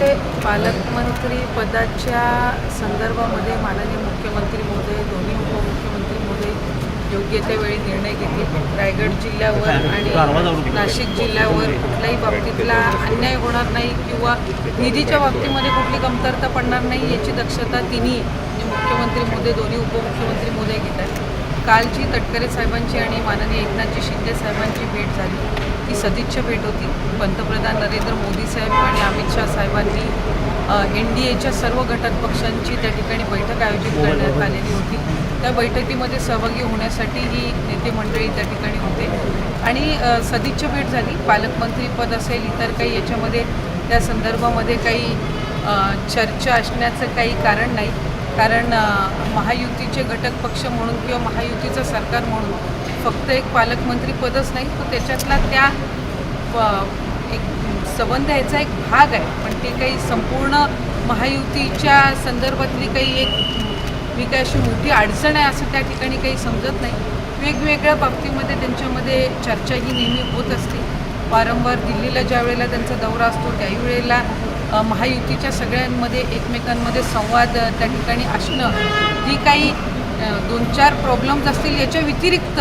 म्हणजे पालकमंत्री पदाच्या संदर्भामध्ये माननीय मुख्यमंत्री महोदय, दोन्ही उपमुख्यमंत्री महोदय योग्य त्या वेळी निर्णय घेतले. रायगड जिल्ह्यावर आणि नाशिक जिल्ह्यावर कुठल्याही बाबतीतला अन्याय होणार नाही किंवा निधीच्या बाबतीमध्ये कुठली कमतरता पडणार नाही याची दक्षता तिन्ही मुख्यमंत्री महोदय, दोन्ही उपमुख्यमंत्री महोदय घेत आहेत. कालची तटकरे साहेबांची आणि माननीय एकनाथजी शिंदे साहेबांची भेट झाली. ती सदिच्छा भेट होती. पंतप्रधान नरेंद्र मोदी साहेब आणि अमित शाह साहेबांनी NDAच्या सर्व घटक पक्षांची त्या ठिकाणी बैठक आयोजित करण्यात आलेली होती. त्या बैठकीमध्ये सहभागी होण्यासाठी ही नेते मंडळी त्या ठिकाणी होते आणि सदिच्छा भेट झाली. पालकमंत्री पद असेल, इतर काही याच्यामध्ये त्या संदर्भामध्ये काही चर्चा असण्याचं काही कारण नाही. कारण महायुतीचे घटक पक्ष म्हणून किंवा महायुतीचं सरकार म्हणून फक्त एक पालकमंत्री पदच नाही, तर त्याच्यातला त्या एक संबंध याचा एक भाग आहे. पण ते काही संपूर्ण महायुतीच्या संदर्भातली काही एक मी काय अशी मोठी अडचण आहे असं त्या ठिकाणी काही समजत नाही. वेगवेगळ्या बाबतीमध्ये त्यांच्यामध्ये चर्चा ही नेहमी होत असते. वारंवार दिल्लीला ज्या वेळेला त्यांचा दौरा असतो त्याही वेळेला महायुतीच्या सगळ्यांमध्ये एकमेकांमध्ये संवाद त्या ठिकाणी असणं, जी काही 2-4 प्रॉब्लेम्स असतील याच्या व्यतिरिक्त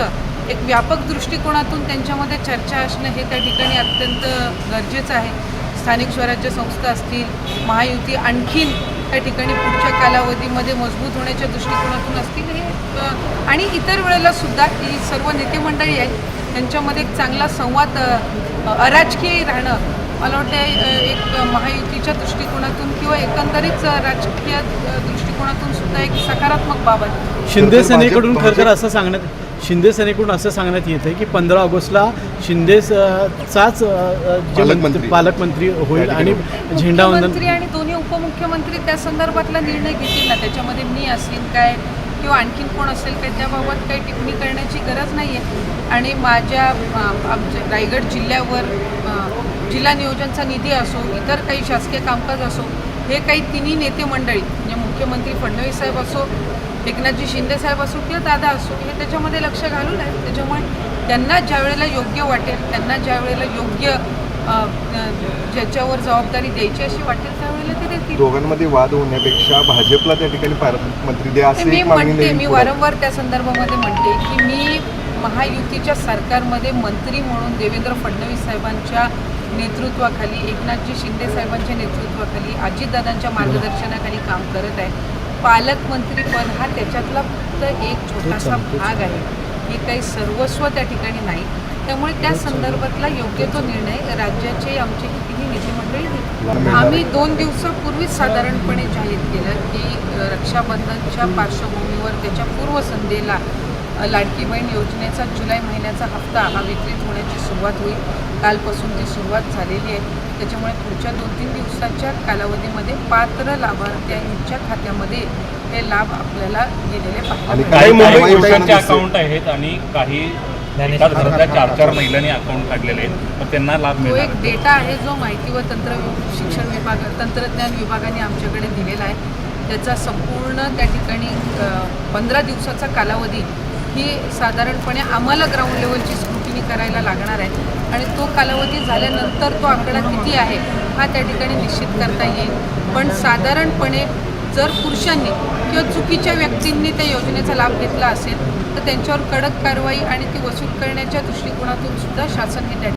एक व्यापक दृष्टिकोनातून त्यांच्यामध्ये चर्चा असणं हे त्या ठिकाणी अत्यंत गरजेचं आहे. स्थानिक स्वराज्य संस्था असतील, महायुती आणखीन त्या ठिकाणी पुढच्या कालावधीमध्ये मजबूत होण्याच्या दृष्टिकोनातून असतील हे आणि इतर वेळेला सुद्धा ही सर्व नेते मंडळी आहेत त्यांच्यामध्ये एक चांगला संवाद अराजकीय राहणं मला वाटतं एक महायुतीच्या दृष्टिकोनातून किंवा एकंदरीत राजकीय दृष्टिकोनातून सुद्धा एक सकारात्मक बाब आहे. शिंदे सेनेकडून खरं असं सांगण्यात येत आहे की 15 ऑगस्टला शिंदेचाच पालकमंत्री होईल आणि झेंडावंदन आणि दोन्ही उपमुख्यमंत्री त्या संदर्भातला निर्णय घेतील ना. त्याच्यामध्ये मी असेल काय किंवा आणखीन कोण असेल काय त्याबाबत काही टिप्पणी करण्याची गरज नाही आहे. आणि माझ्या आमच्या रायगड जिल्ह्यावर जिल्हा नियोजनचा निधी असो, इतर काही शासकीय कामकाज असो, हे काही तिन्ही नेते मंडळी म्हणजे मुख्यमंत्री फडणवीस साहेब असो, एकनाथजी शिंदे साहेब असो किंवा दादा असो हे त्याच्यामध्ये लक्ष घालून आहे. त्याच्यामुळे त्यांना ज्या वेळेला योग्य वाटेल, त्यांना ज्या वेळेला योग्य ज्याच्यावर जबाबदारी द्यायची अशी वाटेल त्यावेळेला ते देतील. दोघांमध्ये वाद होण्यापेक्षा भाजपला त्या ठिकाणी पालकमंत्री द्या असे मी म्हणते, मी वारंवार त्या संदर्भामध्ये म्हणते की मी महायुतीच्या सरकारमध्ये मंत्री म्हणून देवेंद्र फडणवीस साहेबांच्या नेतृत्वाखाली, एकनाथजी शिंदे साहेबांच्या नेतृत्वाखाली, अजितदादांच्या मार्गदर्शनाखाली काम करत आहे. पालकमंत्रीपद हा त्याच्यातला फक्त एक छोटासा भाग आहे. हे काही सर्वस्व त्या ठिकाणी नाही. त्यामुळे त्या संदर्भातला योग्य तो निर्णय राज्याचे आमचे कितीही नेते मंडळी घेतील. आम्ही 2 दिवसापूर्वीच साधारणपणे जाहीर केलं की रक्षाबंधनच्या पार्श्वभूमीवर त्याच्या पूर्वसंध्येला लाडकी बहीण योजनेचा जुलै महिन्याचा हप्ता हा वितरित होण्याची सुरुवात होईल. कालपासून ती सुरुवात झालेली आहे. त्याच्यामुळे पुढच्या 2-3 दिवसाच्या कालावधीमध्ये पात्र लाभार्थ्यांच्या खात्यामध्ये हे लाभ आपल्याला गेलेले पाहिजे. अकाउंट आहेत आणि काही एका घरातल्या 4-4 महिलांनी अकाउंट काढलेले आहेत, मग त्यांना लाभ मिळतो. एक डेटा आहे जो माहिती व तंत्रज्ञान विभागाने आमच्याकडे दिलेला आहे. त्याचा संपूर्ण त्या ठिकाणी 15 दिवसाचा कालावधी ही साधारणपणे आम्हाला ग्राउंड लेवलची स्क्रुटिनी करायला लागणार आहे आणि तो कालावधी झाल्यानंतर तो आकडा किती आहे हा त्या ठिकाणी निश्चित करता येईल. पण साधारणपणे जर पुरुषांनी किंवा चुकीच्या व्यक्तींनी त्या योजनेचा लाभ घेतला असेल तर त्यांच्यावर कडक कारवाई आणि ती वसूल करण्याच्या दृष्टिकोनातून सुद्धा शासन हे त्या